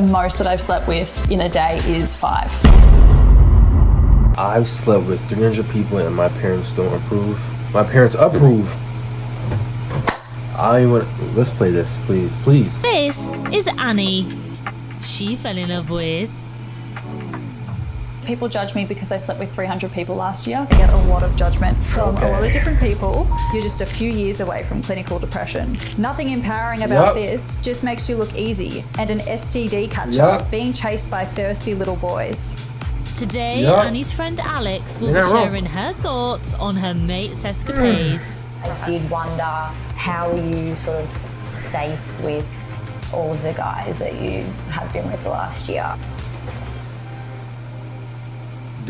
The most that I've slept with in a day is 5. I've slept with 300 people and my parents don't approve. My parents approve. Let's play this, please, please. This is Annie. She fell in love with... People judge me because I slept with 300 people last year. I get a lot of judgment from a lot of different people. You're just a few years away from clinical depression. Nothing empowering about this, just makes you look easy. And an STD catcher, being chased by thirsty little boys. Today, Annie's friend Alex will be sharing her thoughts on her mate's escapades. I did wonder, how are you sort of safe with all of the guys that you have been with the last year?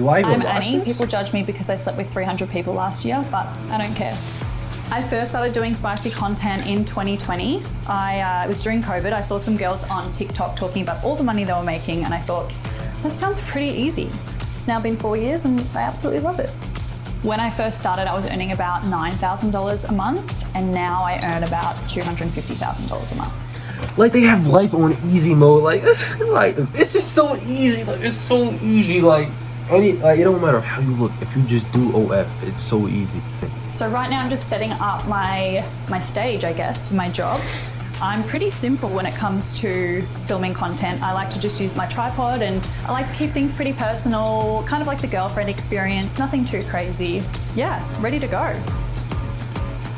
I'm Annie. People judge me because I slept with 300 people last year, but I don't care. I first started doing spicy content in 2020. It was during COVID. I saw some girls on TikTok talking about all the money they were making, and I thought, that sounds pretty easy. It's now been 4 years and I absolutely love it. When I first started, I was earning about $9,000 a month, and now I earn about $250,000 a month. Like, they have life on easy mode. Like it's just so easy. Like, it's so easy. Like, it don't matter how you look. If you just do OF, it's so easy. So right now I'm just setting up my stage, I guess, for my job. I'm pretty simple when it comes to filming content. I like to just use my tripod, and I like to keep things pretty personal, kind of like the girlfriend experience, nothing too crazy. Yeah, ready to go.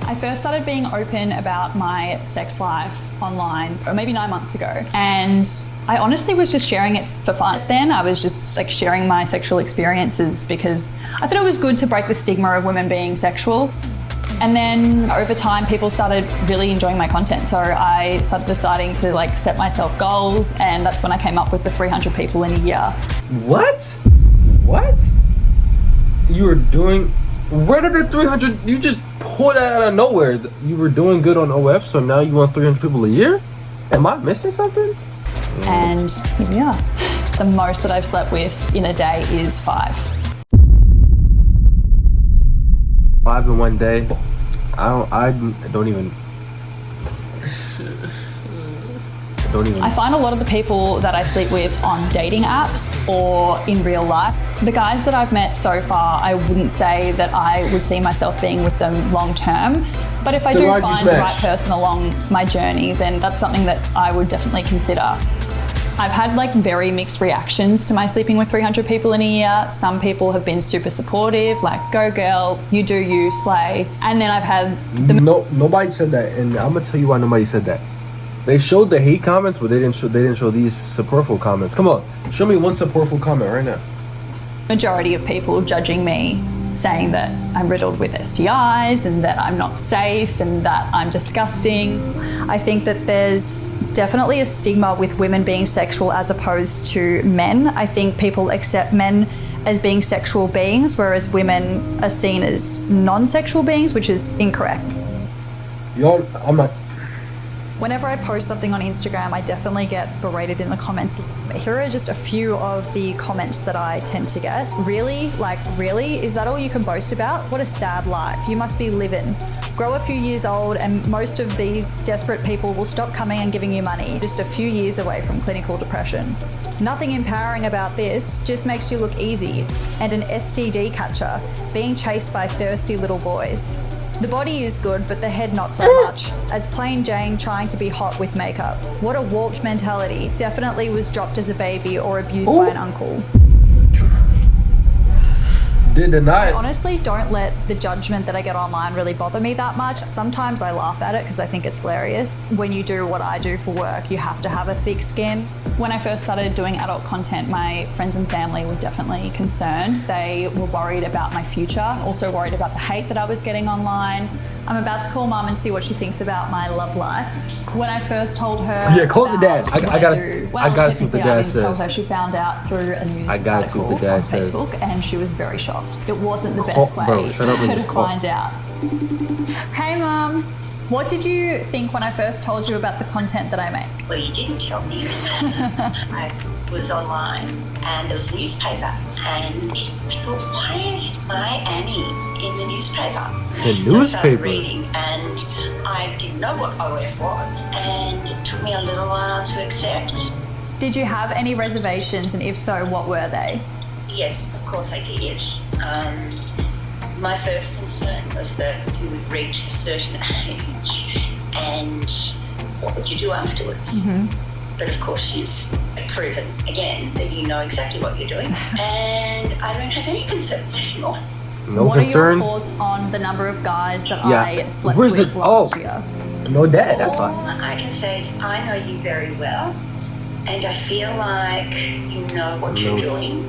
I first started being open about my sex life online, or maybe 9 months ago. And I honestly was just sharing it for fun. Then I was just like sharing my sexual experiences because I thought it was good to break the stigma of women being sexual. And then over time, people started really enjoying my content. So I started deciding to like set myself goals, and that's when I came up with the 300 people in a year. What? You were doing, where did the 300, you just pulled that out of nowhere. You were doing good on OF, so now you want 300 people a year? Am I missing something? And here we are. The most that I've slept with in a day is 5. 5 in one day. I don't even. I find a lot of the people that I sleep with on dating apps or in real life, the guys that I've met so far, I wouldn't say that I would see myself being with them long term. But if I do find the right person along my journey, then that's something that I would definitely consider. I've had like very mixed reactions to my sleeping with 300 people in a year. Some people have been super supportive, like, go girl, you do you, slay. And then I've had nobody said that, and I'm gonna tell you why nobody said that. They showed the hate comments, but they didn't show these supportful comments. Come on, show me one supportful comment right now. Majority of people judging me, saying that I'm riddled with STIs and that I'm not safe and that I'm disgusting. I think that there's definitely a stigma with women being sexual as opposed to men. I think people accept men as being sexual beings, whereas women are seen as non-sexual beings, which is incorrect. Whenever I post something on Instagram, I definitely get berated in the comments. Here are just a few of the comments that I tend to get. Really? Like, really? Is that all you can boast about? What a sad life. You must be living. Grow a few years old and most of these desperate people will stop coming and giving you money. Just a few years away from clinical depression. Nothing empowering about this, just makes you look easy. And an STD catcher, being chased by thirsty little boys. The body is good, but the head not so much. As plain Jane trying to be hot with makeup. What a warped mentality. Definitely was dropped as a baby or abused by an uncle. I honestly don't let the judgment that I get online really bother me that much. Sometimes I laugh at it because I think it's hilarious. When you do what I do for work, you have to have a thick skin. When I first started doing adult content, my friends and family were definitely concerned. They were worried about my future, also worried about the hate that I was getting online. I'm about to call mum and see what she thinks about my love life. When I first told her, yeah, call the dad. I gotta see what the dad says. Told her, she found out through a news article on Facebook, and she was very shocked. It wasn't the best way for her to find out. Hey mum, what did you think when I first told you about the content that I make? Well, you didn't tell me. I was online and there was a newspaper, and I thought, why is my Annie in the newspaper? The newspaper? So I started reading, and I didn't know what OF was, and it took me a little while to accept. Did you have any reservations, and if so, what were they? Yes, of course I did. My first concern was that you would reach a certain age and what would you do afterwards? But of course you've proven again that you know exactly what you're doing and I don't have any concerns anymore. No What concerns. are your thoughts on the number of guys that Yeah. I slept Where's with it? last Oh. year? No dad. That's All fine. I can say is I know you very well and I feel like you know what you're No. doing.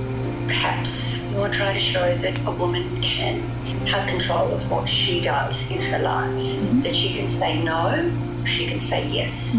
Perhaps you want to try to show that a woman can have control of what she does in her life. That she can say no, she can say yes.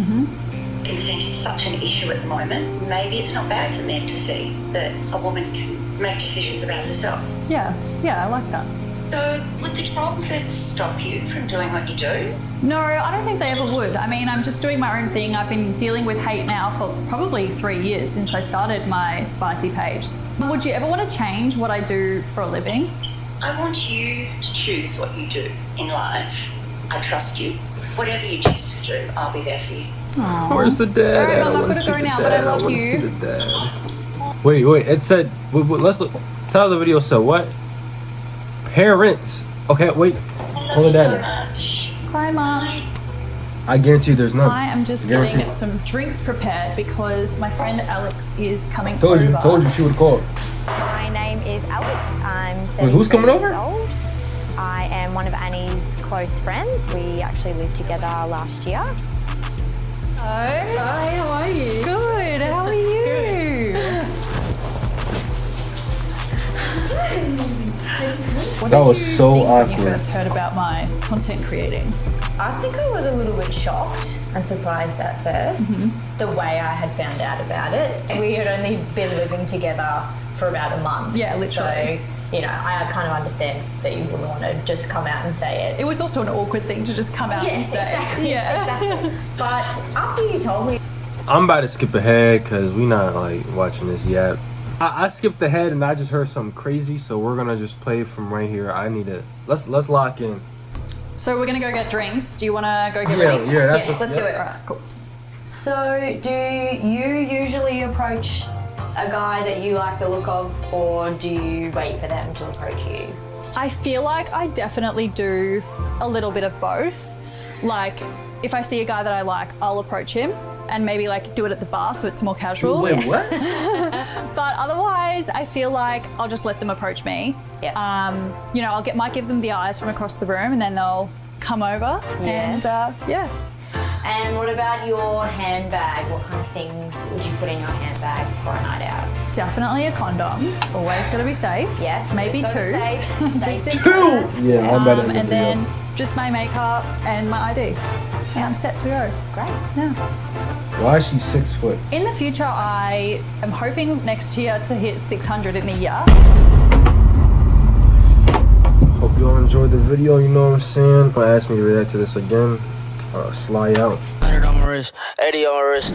Consent is such an issue at the moment. Maybe it's not bad for men to see that a woman can make decisions about herself. Yeah, I like that. So would the trolls ever stop you from doing what you do? No, I don't think they ever would. I mean, I'm just doing my own thing. I've been dealing with hate now for probably 3 years since I started my spicy page. Would you ever want to change what I do for a living? I want you to choose what you do in life. I trust you. Whatever you choose to do, I'll be there for you. Where's the dad? Alright, at? Mum, I I've wanna gotta see go the now, dad. but I love wanna you. see the dad. Wait. It said. Let's look. Tell the video said what? Parents. Okay, wait. I love Call you the so dad. much. Hi, Mum. I guarantee you there's none. I am just Guaranteed. getting some drinks prepared because my friend Alex is coming Told over. you she would call. My name is Alex. I'm 33 Wait, who's coming over? years old. I am one of Annie's close friends. We actually lived together last year. Hi, how are you? Good, how are you? What That did was you so think when you awkward. first heard about my content creating? I think I was a little bit shocked and surprised at first the way I had found out about it. We had only been living together for about a month. Yeah, literally. So, I kind of understand that you wouldn't want to just come out and say it. It was also an awkward thing to just come out and Yes, say. exactly. Yeah. Exactly. But after you told me, I'm about to skip ahead because we not like watching this yet. I skipped ahead and I just heard something crazy, so we're gonna just play from right here. I need to let's lock in. So we're gonna go get drinks. Do you want to go get Yeah, ready? yeah, that's Yeah, what, let's do it. Alright, cool. so do you usually approach a guy that you like the look of, or do you wait for them to approach you? I feel like I definitely do a little bit of both. Like, if I see a guy that I like, I'll approach him and maybe like do it at the bar so it's more casual. Wait, what? But otherwise, I feel like I'll just let them approach me. Yeah. Might give them the eyes from across the room, and then they'll come over. Yeah. And yeah. And what about your handbag? What kind of things would you put in your handbag for a night out? Definitely a condom. Always got to be safe. Yes. Maybe gotta two. Safe. Just in Safe. case. Yeah, I'm better than And the video. then just my makeup and my ID. And I'm set to go. Great. Yeah. Why is she 6 foot? In the future, I am hoping next year to hit 600 in a year. Hope y'all enjoyed the video, you know what I'm saying? Don't ask me to react to this again. Sly out. 100 on my wrist, 80 on my wrist.